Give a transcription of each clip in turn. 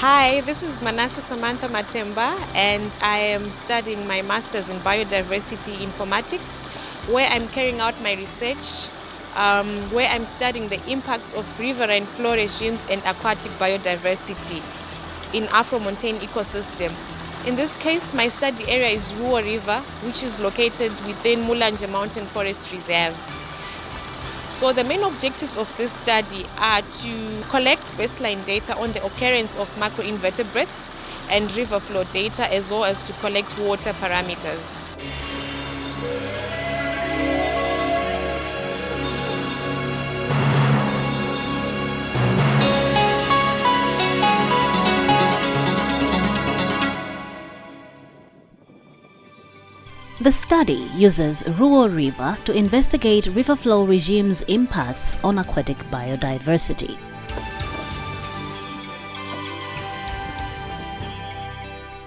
Hi, this is Manasseh Samantha Matemba, and I am studying my Master's in Biodiversity Informatics, where I'm carrying out my research, where I'm studying the impacts of riverine flow regimes and aquatic biodiversity in Afromontane ecosystem. In this case, my study area is Ruo River, which is located within MULANJE Mountain Forest Reserve. So the main objectives of this study are to collect baseline data on the occurrence of macroinvertebrates and river flow data, as well as to collect water parameters. The study uses Ruo River to investigate river flow regimes' impacts on aquatic biodiversity.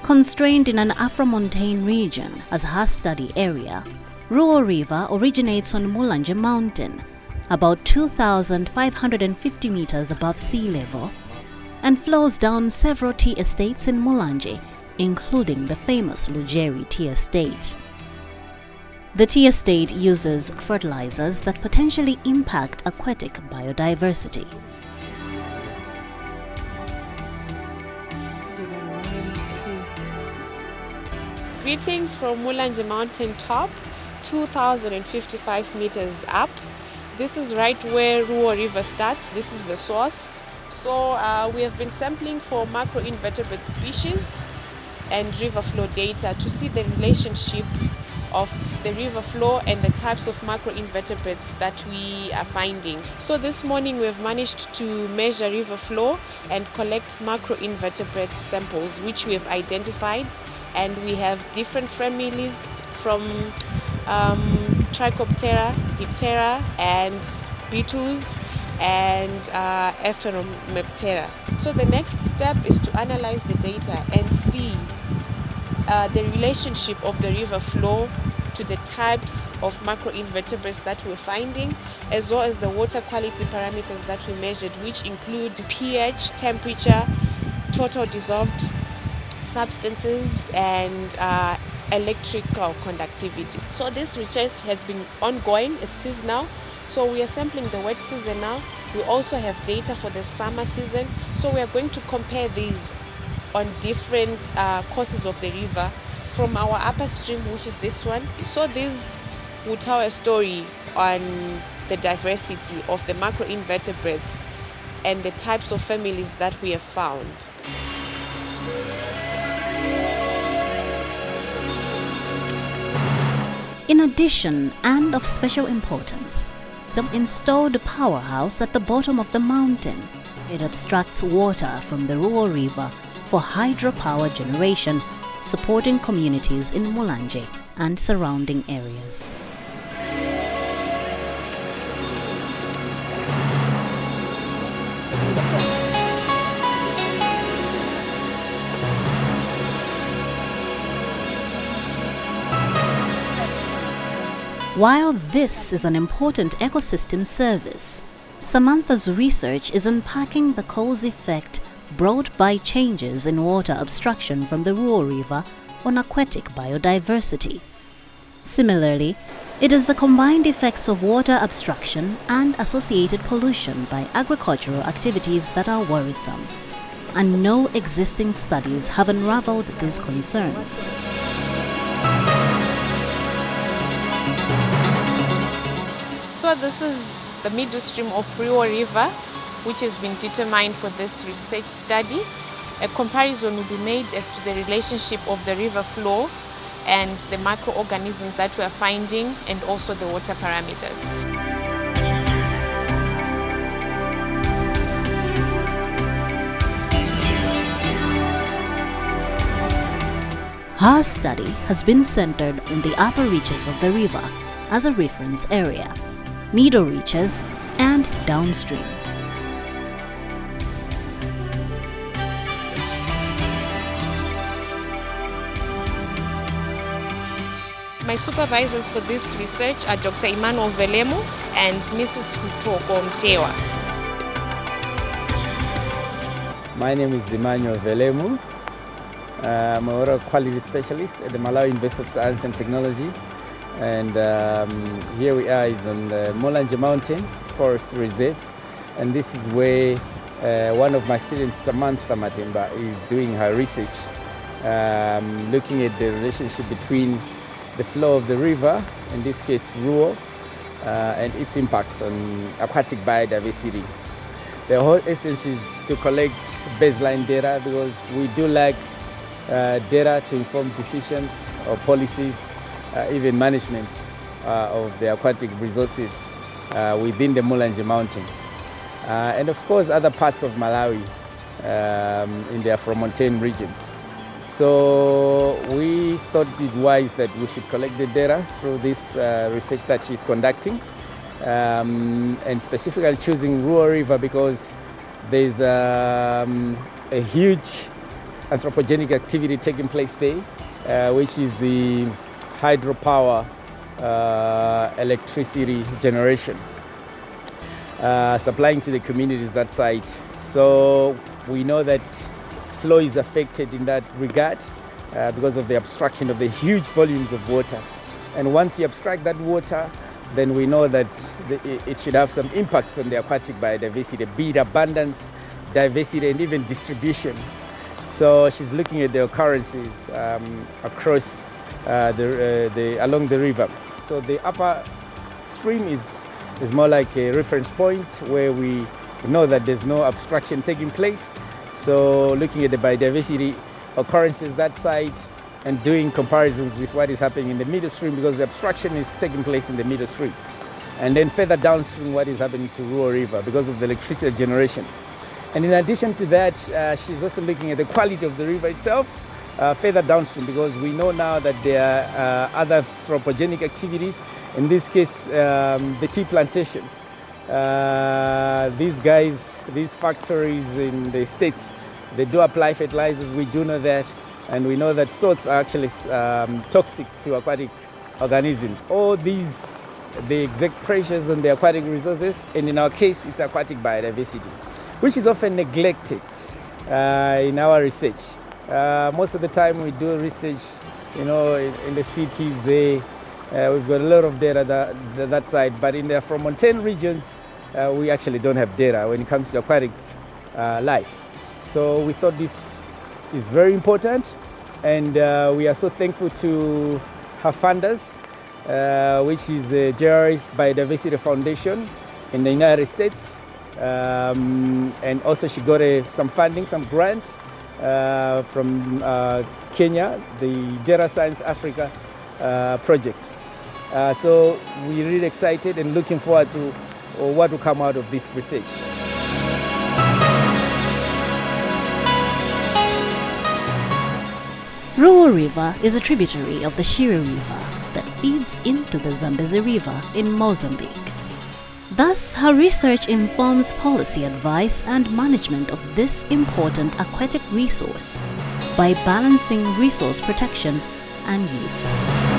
Constrained in an Afromontane region as her study area, Ruo River originates on MULANJE Mountain, about 2,550 meters above sea level, and flows down several tea estates in MULANJE, including the famous Lugeri tea estate. The tea estate uses fertilizers that potentially impact aquatic biodiversity. Greetings from MULANJE Mountain top, 2,055 meters up. This is right where Ruo River starts. This is the source. So we have been sampling for macroinvertebrate species and river flow data to see the relationship of the river flow and the types of macroinvertebrates that we are finding. So this morning we have managed to measure river flow and collect macroinvertebrate samples, which we have identified, and we have different families from Trichoptera, Diptera, and Beetles, and Afromontane. So the next step is to analyze the data and see the relationship of the river flow to the types of macroinvertebrates that we're finding, as well as the water quality parameters that we measured, which include pH, temperature, total dissolved substances, and electrical conductivity. So this research has been ongoing. It's seasonal. So we are sampling the wet season now. We also have data for the summer season. So we are going to compare these on different courses of the river from our upper stream, which is this one. So this will tell a story on the diversity of the macroinvertebrates and the types of families that we have found. In addition, and of special importance, the installed powerhouse at the bottom of the mountain. It abstracts water from the Ruo River for hydropower generation, supporting communities in MULANJE and surrounding areas. While this is an important ecosystem service, Samantha's research is unpacking the cause effect brought by changes in water abstraction from the Ruo River on aquatic biodiversity. Similarly, it is the combined effects of water abstraction and associated pollution by agricultural activities that are worrisome, and no existing studies have unraveled these concerns. So this is the middle stream of Ruo River, which has been determined for this research study. A comparison will be made as to the relationship of the river flow and the microorganisms that we are finding, and also the water parameters. Her study has been centered on the upper reaches of the river as a reference area, middle reaches, and downstream. My supervisors for this research are Dr. Emmanuel Velemu and Mrs. Mtewa. My name is Emmanuel Velemu. I'm a water quality specialist at the Malawi University of Science and Technology. And here we are is on the MULANJE Mountain Forest Reserve. And this is where one of my students, Samantha Matemba, is doing her research, looking at the relationship between the flow of the river, in this case Ruo, and its impacts on aquatic biodiversity. The whole essence is to collect baseline data because we do like data to inform decisions or policies, even management of the aquatic resources within the MULANJE Mountain. And of course other parts of Malawi in the Afromontane regions. So we thought it wise that we should collect the data through this research that she's conducting, and specifically choosing Ruo River because there's a huge anthropogenic activity taking place there, which is the hydropower electricity generation, supplying to the communities that site. So we know that flow is affected in that regard because of the abstraction of the huge volumes of water. And once you abstract that water, then we know that it should have some impacts on the aquatic biodiversity, be it abundance, diversity, and even distribution. So she's looking at the occurrences across along the river. So the upper stream is more like a reference point where we know that there's no abstraction taking place. So looking at the biodiversity occurrences that side and doing comparisons with what is happening in the middle stream because the abstraction is taking place in the middle stream. And then further downstream what is happening to Ruo River because of the electricity generation. And in addition to that, she's also looking at the quality of the river itself further downstream because we know now that there are other anthropogenic activities, in this case the tea plantations. These guys, these factories in the States, they do apply fertilizers, we do know that, and we know that salts are actually toxic to aquatic organisms. All these, the exact pressures on the aquatic resources, and in our case, it's aquatic biodiversity, which is often neglected in our research. Most of the time we do research, in the cities, we've got a lot of data that side, but in the Afromontane regions, we actually don't have data when it comes to aquatic life. So we thought this is very important, and we are so thankful to her funders, which is the JRS Biodiversity Foundation in the United States. And also she got some funding, some grant from Kenya, the Data Science Africa project. So we're really excited and looking forward to what will come out of this research. Ruo River is a tributary of the Shire River that feeds into the Zambezi River in Mozambique. Thus, her research informs policy advice and management of this important aquatic resource by balancing resource protection and use.